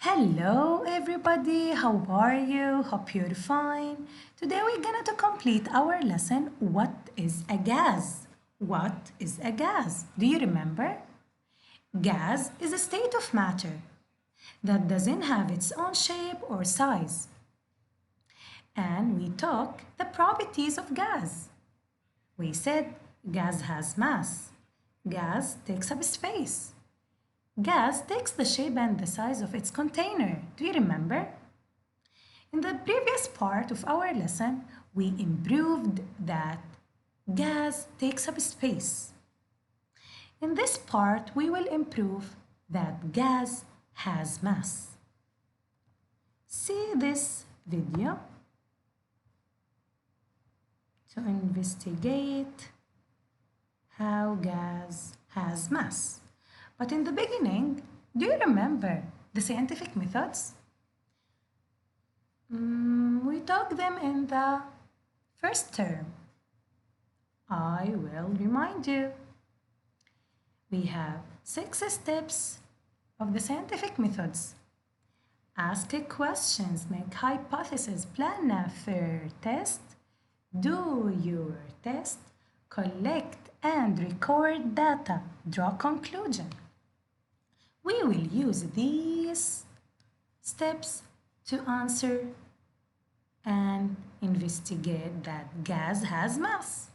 Hello everybody, how are you? Hope you're fine. Today we're gonna to complete our lesson, What is a gas? What is a gas? Do you remember? Gas is a state of matter that doesn't have its own shape or size. And we took the properties of gas. We said gas has mass. Gas takes up space. Gas takes the shape and the size of its container. Do you remember? In the previous part of our lesson, we improved that gas takes up space. In this part, we will improve that gas has mass. See this video to investigate how gas has mass. But in the beginning, do you remember the scientific methods? We taught them in the first term. I will remind you. We have 6 steps of the scientific methods. Ask questions, make hypotheses, plan a fair test, do your test, collect and record data, draw conclusion. We will use these steps to answer and investigate that gas has mass.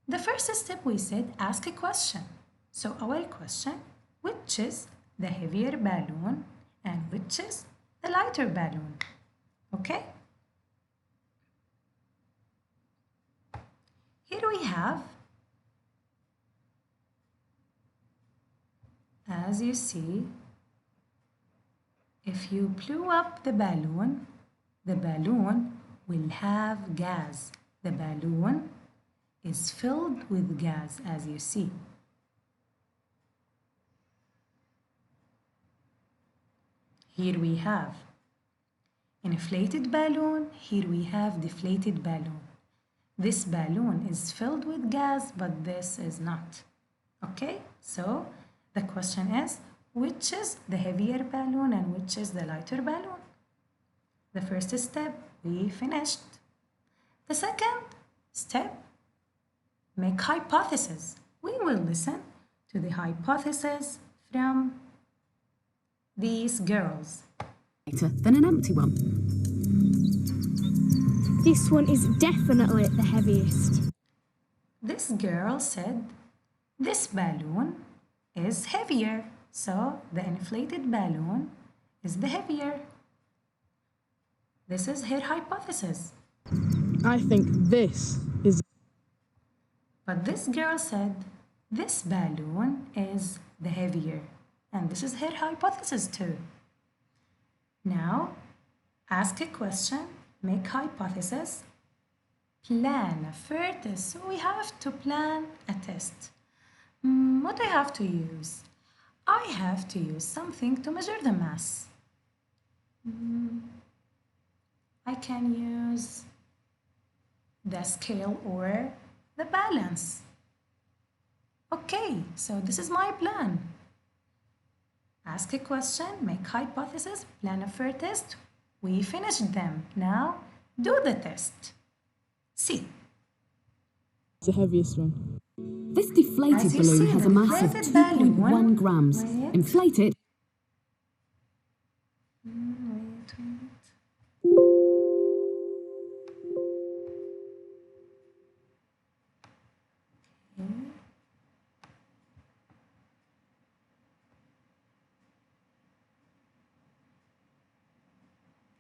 The first step we said ask a question. So our question, which is the heavier balloon and which is the lighter balloon? Okay? Here we have, as you see, if you blew up the balloon will have gas. The balloon is filled with gas, as you see. Here we have inflated balloon, here we have deflated balloon. This balloon is filled with gas, but this is not. Okay, so the question is, which is the heavier balloon and which is the lighter balloon? The first step, we finished. The second step, make hypotheses. We will listen to the hypothesis from these girls. Than an empty one. This one is definitely the heaviest. This girl said this balloon is heavier, so the inflated balloon is the heavier. This is her hypothesis. I think this is. But this girl said this balloon is the heavier, and this is her hypothesis too. Now, ask a question, make hypothesis, plan a fair test. So we have to plan a test. What do I have to use? I have to use something to measure the mass. I can use the scale or the balance. Okay, so this is my plan. Ask a question, make hypothesis, plan a fair test. We finished them. Now, do the test. See. The heaviest one. This deflated As you balloon see, has the a mass of deflated balloon, 2.1 grams. wait. Inflate it. Wait.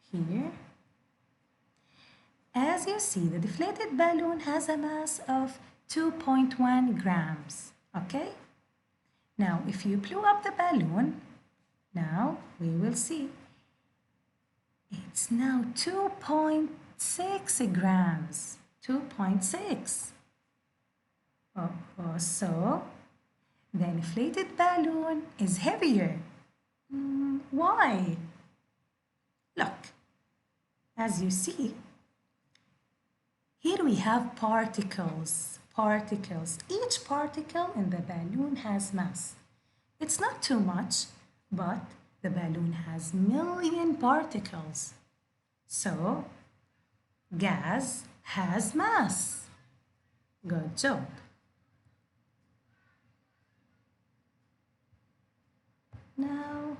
Okay. Here. As you see, the deflated balloon has a mass of 2.1 grams. Okay? Now, if you blew up the balloon, now we will see. It's now 2.6 grams. 2.6. So, the inflated balloon is heavier. Why? Look, as you see, here we have particles. Each particle in the balloon has mass. It's not too much, but The balloon has million particles. So, gas has mass. Good job. Now,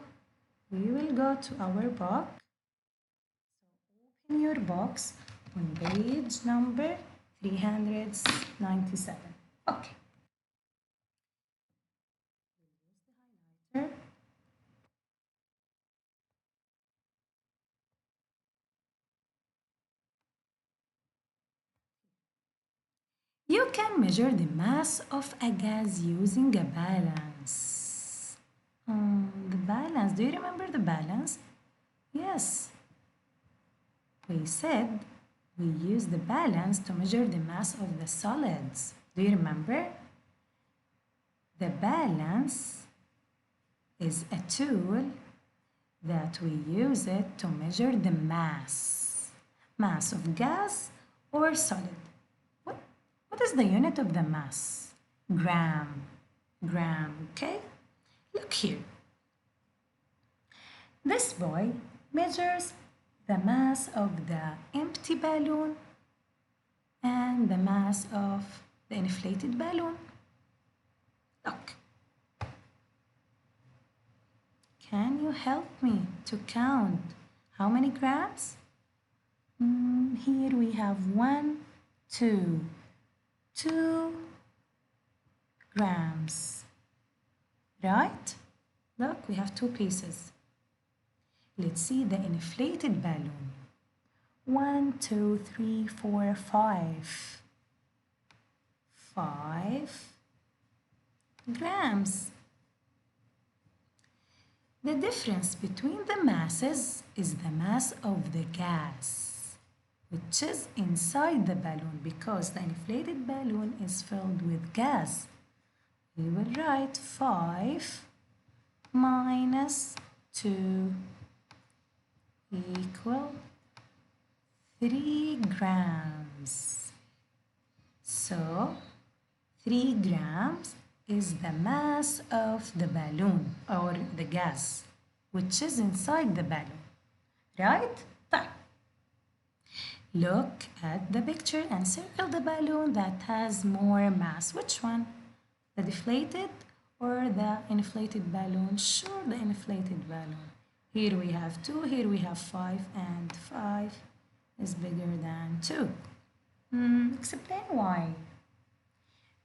we will go to our book. Open your box on page number 397. Okay. Here. You can measure the mass of a gas using a balance. The balance, do you remember the balance? Yes. We said we use the balance to measure the mass of the solids. Do you remember? The balance is a tool that we use it to measure the mass of gas or solid. What is the unit of the mass? Gram, okay? Look here. This boy measures the mass of the empty balloon and the mass of the inflated balloon. Look. Can you help me to count how many grams? Here we have 2 grams. Right? Look, we have 2 pieces. Let's see the inflated balloon. 1, 2, 3, 4, 5. 5 grams. The difference between the masses is the mass of the gas, which is inside the balloon because the inflated balloon is filled with gas. We will write 5 minus 2 equal 3 grams. So 3 grams is the mass of the balloon or the gas which is inside the balloon, right? طيب. Look at the picture and circle the balloon that has more mass. Which one? The deflated or the inflated balloon? Sure, the inflated balloon. Here we have 2, here we have 5, and 5 is bigger than 2. Explain why.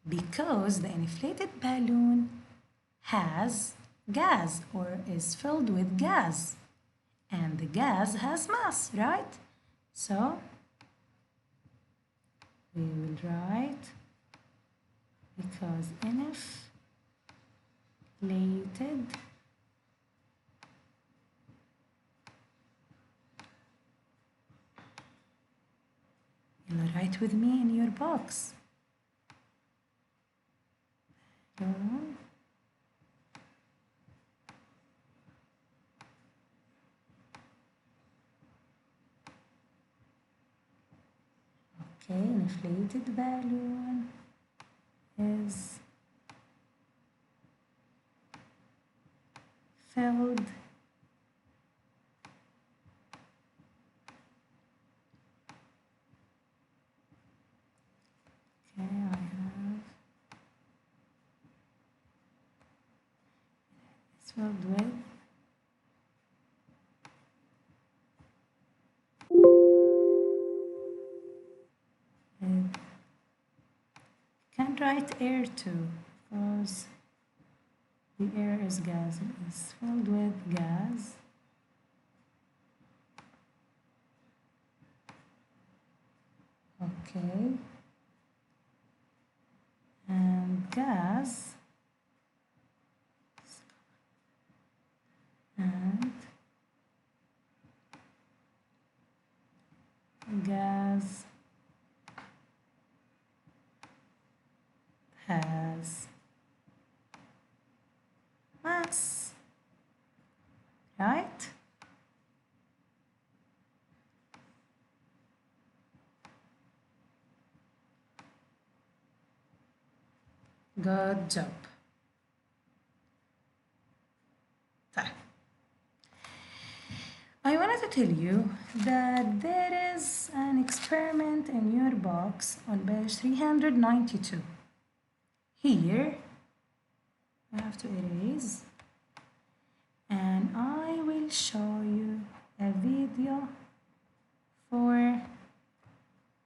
Because the inflated balloon has gas or is filled with gas, and the gas has mass, right? So we will write because inflated you'll write with me in your box. Balloon. Okay, inflated balloon is filled I have it's filled with can't write air too because the air is gas. It's filled with gas. Okay. And gas and gas has mass, right? Good job. طيب. I wanted to tell you that there is an experiment in your box on page 392. Here, I have to erase, and I will show you a video for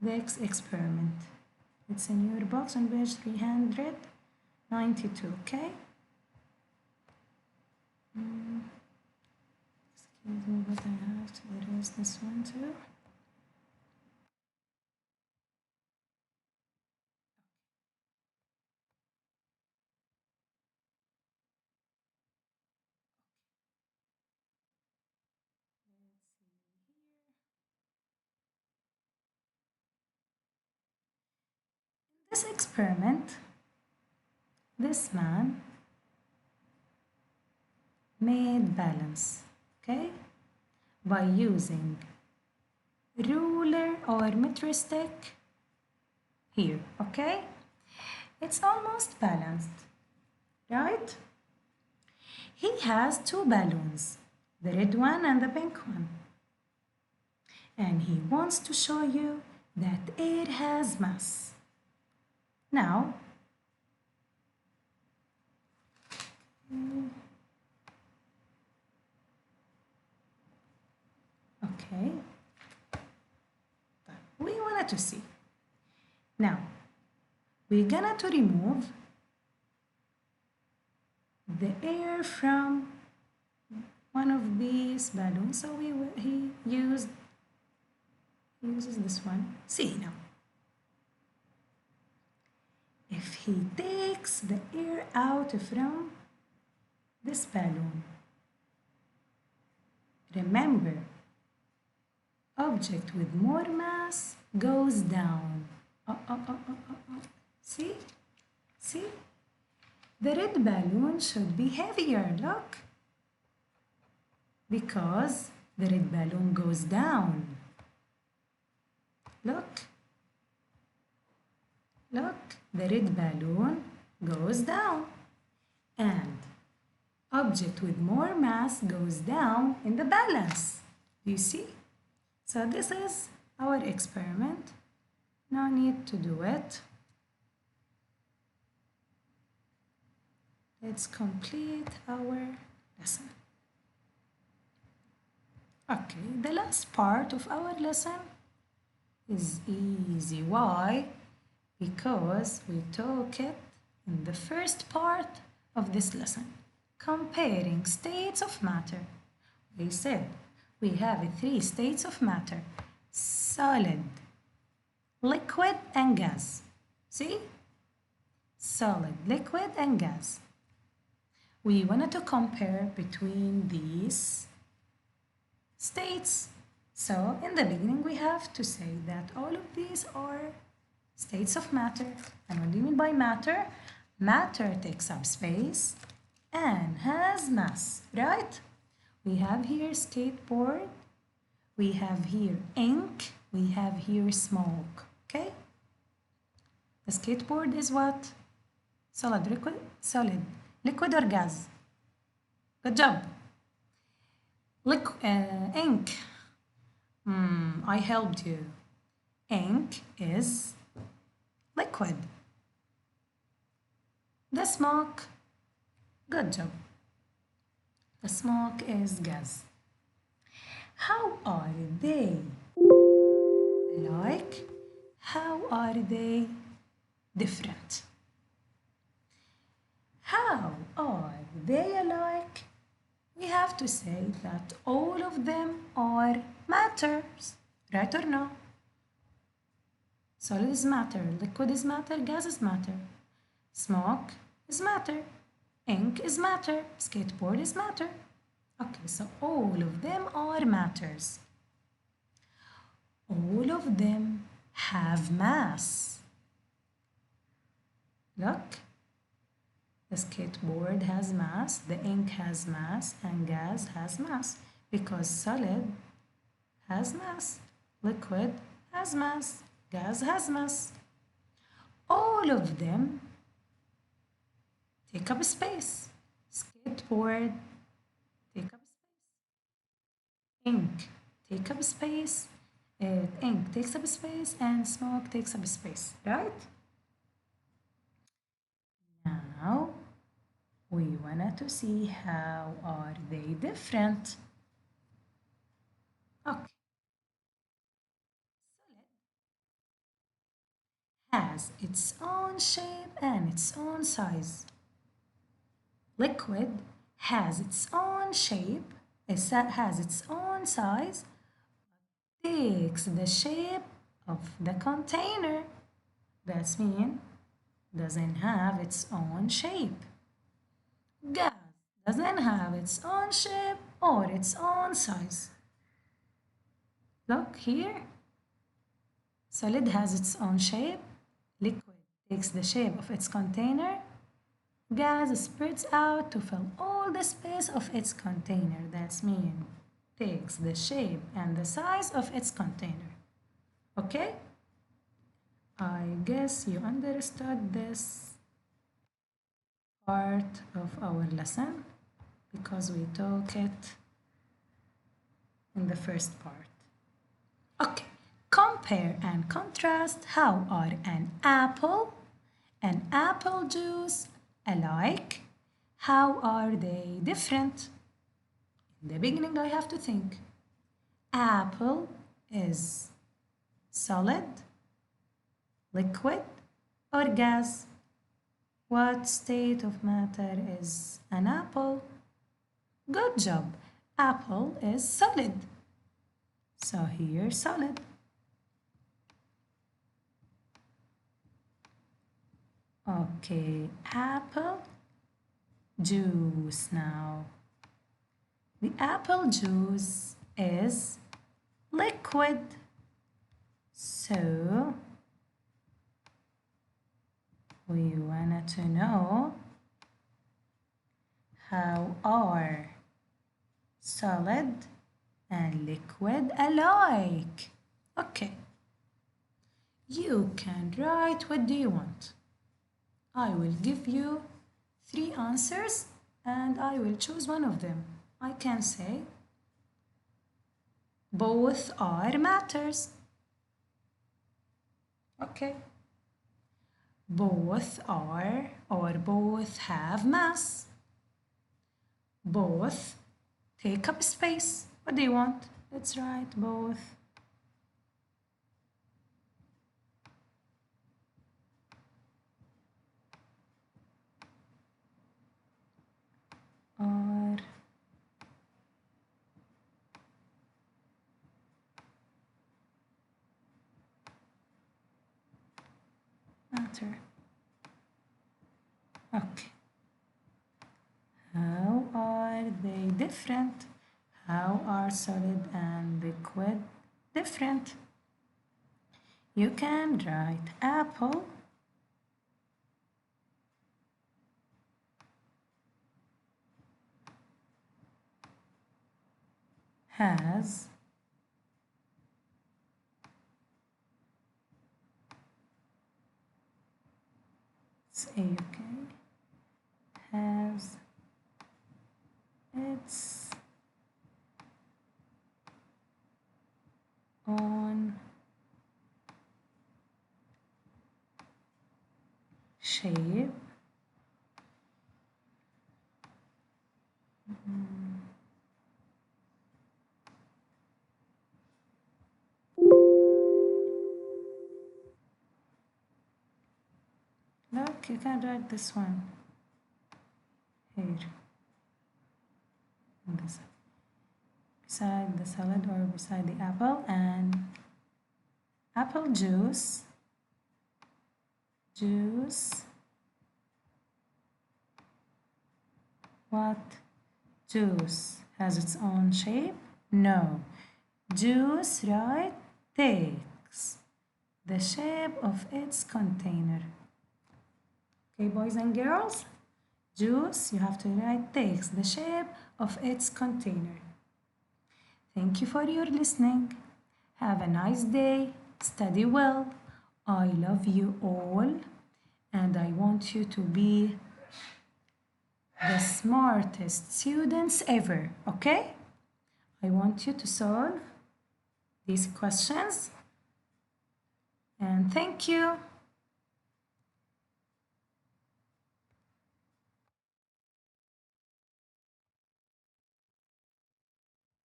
this experiment. It's in your box on page 392, okay? Excuse me, but I have to erase this one too. This experiment, this man made balance, okay, by using ruler or metric stick here, okay? It's almost balanced, right? He has two balloons, the red one and the pink one. And he wants to show you that air has mass. Now, okay, we wanted to see. Now, we're gonna to remove the air from one of these balloons. So he uses this one. See now. If he takes the air out from this balloon, remember, object with more mass goes down. See? See? The red balloon should be heavier, look. Because the red balloon goes down. Look. Look, the red balloon goes down. And object with more mass goes down in the balance. Do you see? So this is our experiment. No need to do it. Let's complete our lesson. Okay, the last part of our lesson is easy. Why? Because we took it in the first part of this lesson, comparing states of matter. We said we have three states of matter: solid, liquid, and gas. See? Solid, liquid, and gas. We wanted to compare between these states. So in the beginning, we have to say that all of these are states of matter. And what do you mean by matter? Matter takes up space and has mass, right? We have here skateboard, we have here ink, we have here smoke, okay? The skateboard is what? Solid, liquid or gas? Good job. Ink. I helped you. Ink is liquid. The smoke, good job. The smoke is gas. How are they alike? How are they different? How are they alike? We have to say that all of them are matters, right or no? Solid is matter, liquid is matter, gas is matter. Smoke is matter, ink is matter, skateboard is matter. Okay, so all of them are matters. All of them have mass. Look, the skateboard has mass, the ink has mass, and gas has mass because solid has mass, liquid has mass, gas has mass. All of them take up space. Skateboard take up space. Ink take up space, ink takes up space, and smoke takes up space, right? Now we wanted to see how are they different. Okay, has its own shape and its own size. Liquid has its own shape, it has its own size, takes the shape of the container. That's mean doesn't have its own shape. Gas doesn't have its own shape or its own size. Look here. Solid has its own shape. Liquid takes the shape of its container. Gas spreads out to fill all the space of its container. That's mean takes the shape and the size of its container. Okay? I guess you understood this part of our lesson because we took it in the first part. Okay, compare and contrast how are an apple and apple juice alike? How are they different? In the beginning, I have to think. Apple is solid, liquid, or gas? What state of matter is an apple? Good job. Apple is solid. So here, solid. Okay, apple juice now. The apple juice is liquid. So we wanted to know how are solid and liquid alike. Okay, you can write what do you want. I will give you 3 answers and I will choose one of them. I can say both are matters. Okay. Both are or both have mass. Both take up space. What do you want? Let's write both. Are matter. Okay. How are they different? How are solid and liquid different? You can write apple has say okay has its own shape. Look, you can write this one here. This, beside the salad or beside the apple, and apple juice what juice has its own shape? No, juice, right, takes the shape of its container. Okay, boys and girls, juice, you have to write takes the shape of its container. Thank you for your listening. Have a nice day. Study well. I love you all and I want you to be the smartest students ever, okay? I want you to solve these questions. And thank you.